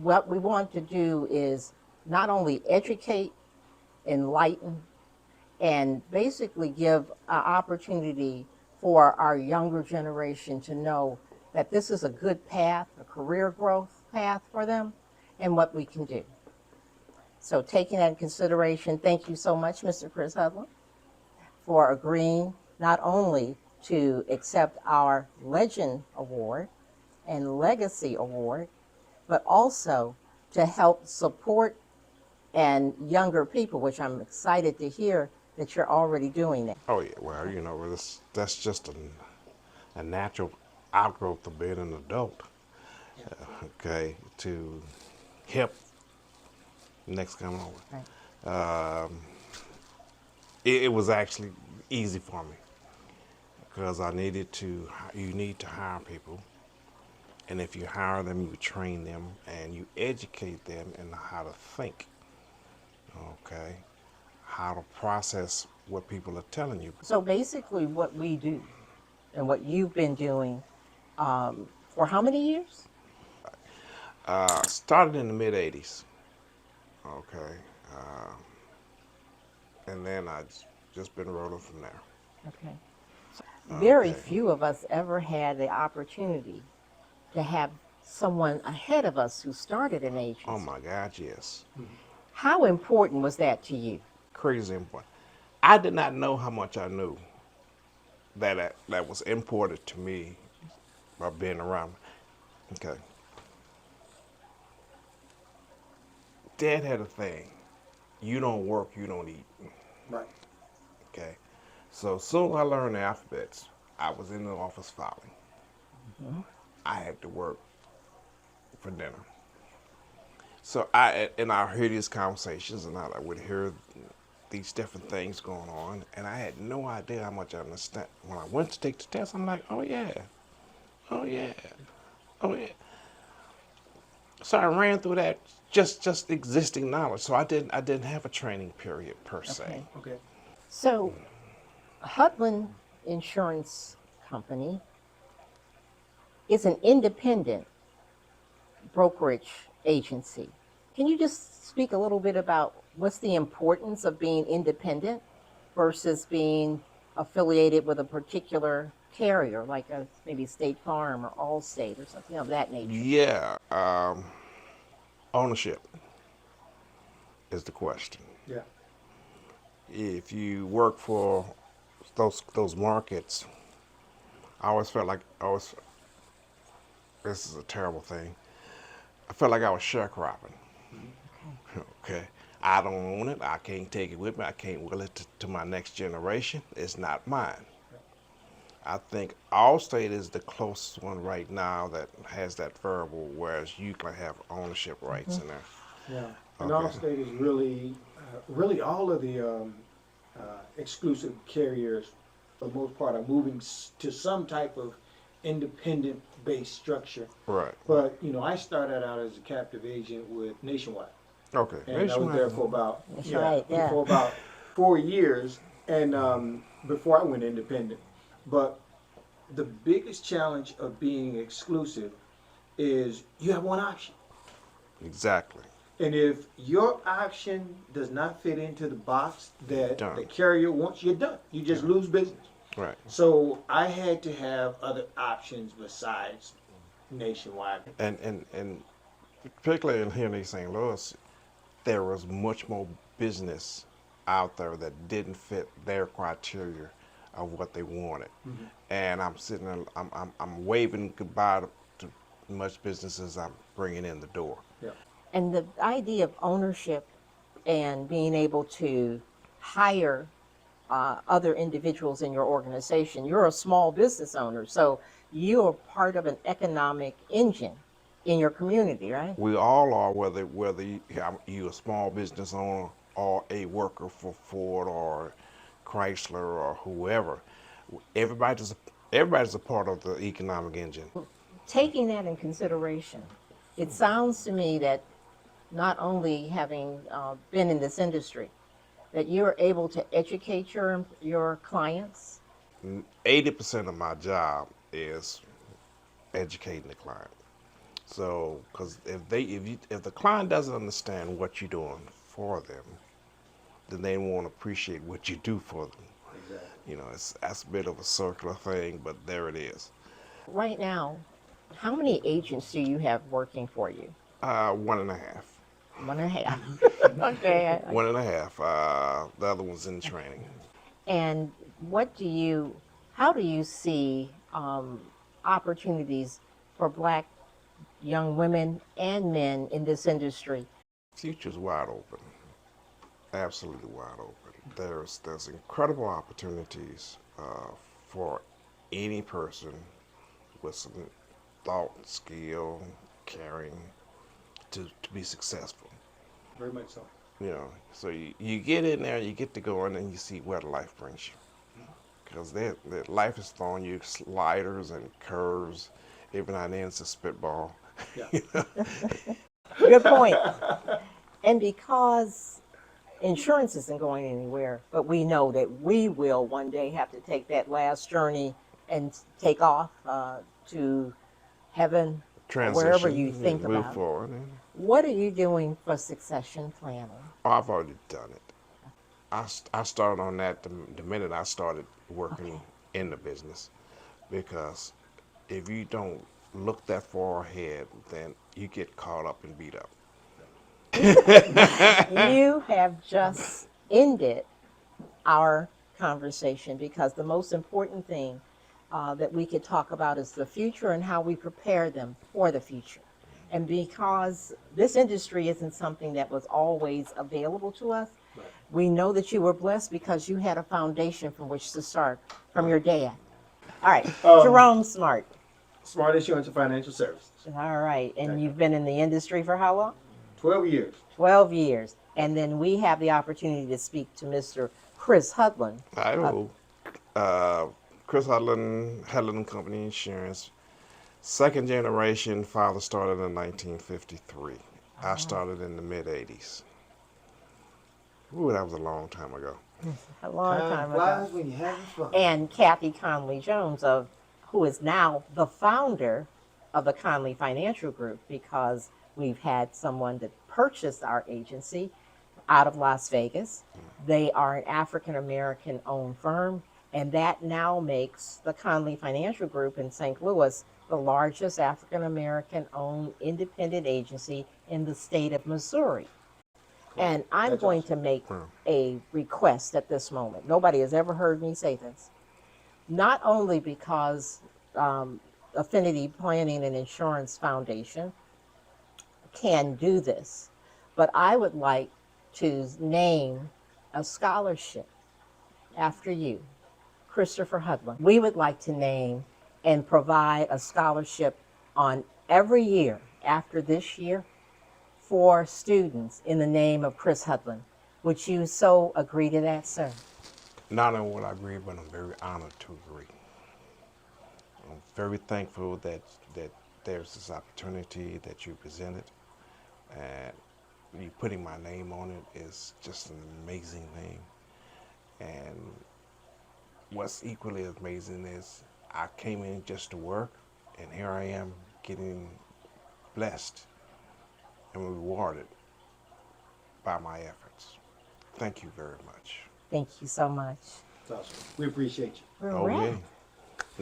what we want to do is not only educate, enlighten, and basically give an opportunity for our younger generation to know that this is a good path, a career growth path for them, and what we can do. So taking that in consideration, thank you so much, Mr. Chris Hudlin, for agreeing not only to accept our Legend Award and Legacy Award, but also to help support and younger people, which I'm excited to hear that you're already doing that. Oh yeah, well, you know, that's just a natural outgrowth of being an adult. Okay, to help next come over. Right. It was actually easy for me because I needed to. You need to hire people, and if you hire them, you train them and you educate them in how to think. Okay, how to process what people are telling you. So basically what we do and what you've been doing for how many years? Started in the mid '80s. Okay, and then I just been rolling from there. Okay. Very Okay. few of us ever had the opportunity to have someone ahead of us who started an agency. Oh my God, yes. How important was that to you? Crazy important. I did not know how much I knew that was important to me by being around. Okay. Dad had a thing. You don't work, you don't eat. Right. Okay. So soon as I learned the alphabets, I was in the office filing. I had to work for dinner. So I hear these conversations, and I would hear these different things going on, and I had no idea how much I understand. When I went to take the test, I'm like, oh yeah, oh yeah, oh yeah. So I ran through that just existing knowledge. So I didn't have a training period per se. Okay. So Hudlin Insurance Company is an independent brokerage agency. Can you just speak a little bit about what's the importance of being independent versus being affiliated with a particular carrier, like maybe State Farm or Allstate or something of that nature? Yeah, ownership is the question. Yeah. If you work for those markets, I always felt like this is a terrible thing. I felt like I was sharecropping. Okay. I don't own it. I can't take it with me. I can't will it to my next generation. It's not mine. I think Allstate is the closest one right now that has that variable, whereas you can have ownership rights in there. Yeah. And Okay. Allstate is really all of the exclusive carriers, for the most part, are moving to some type of independent-based structure. Right. But I started out as a captive agent with Nationwide, Okay. and I was there for about That's right, yeah. for about 4 years, and before I went independent. But the biggest challenge of being exclusive is you have one option. Exactly. And if your option does not fit into the box that Done. the carrier wants, you're done. You just lose business. Right. So I had to have other options besides Nationwide. And particularly in here in East St. Louis, there was much more business out there that didn't fit their criteria of what they wanted. And I'm sitting there, I'm waving goodbye to much business as I'm bringing in the door. Yeah. And the idea of ownership and being able to hire other individuals in your organization, you're a small business owner, so you are part of an economic engine in your community, right? We all are, whether you're a small business owner or a worker for Ford or Chrysler or whoever. Everybody's a part of the economic engine. Taking that in consideration, it sounds to me that not only having been in this industry, that you're able to educate your clients. 80% of my job is educating the client. So, because if the client doesn't understand what you're doing for them, then they won't appreciate what you do for them. Exactly. You know, that's a bit of a circular thing, but there it is. Right now, how many agents do you have working for you? 1.5. One and a half. Okay. One and a half. The other one's in training. And how do you see opportunities for Black young women and men in this industry? Future's wide open. Absolutely wide open. There's incredible opportunities for any person with some thought, skill, caring to be successful. Very much so. You know, so you get in there, you get to go in, and you see where life brings you. Because life is throwing you sliders and curves. Every now and then it's a spitball. Yeah. Good point. And because insurance isn't going anywhere, but we know that we will one day have to take that last journey and take off to heaven, wherever you think move about. forward. What are you doing for succession planning? Oh, I've already done it. I started on that the minute I started working in the business, because if you don't look that far ahead, then you get caught up and beat up. You have just ended our conversation, because the most important thing that we could talk about is the future and how we prepare them for the future. And because this industry isn't something that was always available to us, Right. we know that you were blessed because you had a foundation from which to start from your dad. All right, Jerome Smart. Smart Insurance and Financial Services. All right, and Okay. you've been in the industry for how long? 12 years. 12 years. And then we have the opportunity to speak to Mr. Chris Hudlin. I know. Chris Hudlin, Hudlin Company Insurance. Second generation. Father started in 1953. I started in the mid-'80s. Ooh, that was a long time ago. A long time flies ago. when you're having fun. And Kathy Conley Jones, who is now the founder of the Conley Financial Group, because we've had someone that purchased our agency out of Las Vegas. They are an African American owned firm, and that now makes the Conley Financial Group in St. Louis the largest African American owned independent agency in the state of Missouri. And I'm That's going awesome. to make a request at this moment. Nobody has ever heard me say this. Not only because Affinity Planning and Insurance Foundation can do this, but I would like to name a scholarship after you, Christopher Hudlin. We would like to name and provide a scholarship on every year after this year for students in the name of Chris Hudlin. Would you so agree to that, sir? Not only would I agree, but I'm very honored to agree. I'm very thankful that there's this opportunity that you presented, and you putting my name on it is just an amazing thing. And what's equally amazing is I came in just to work, and here I am getting blessed and rewarded by my efforts. Thank you very much. Thank you so much. That's awesome. We appreciate you. We're Oh, wrapped. yeah.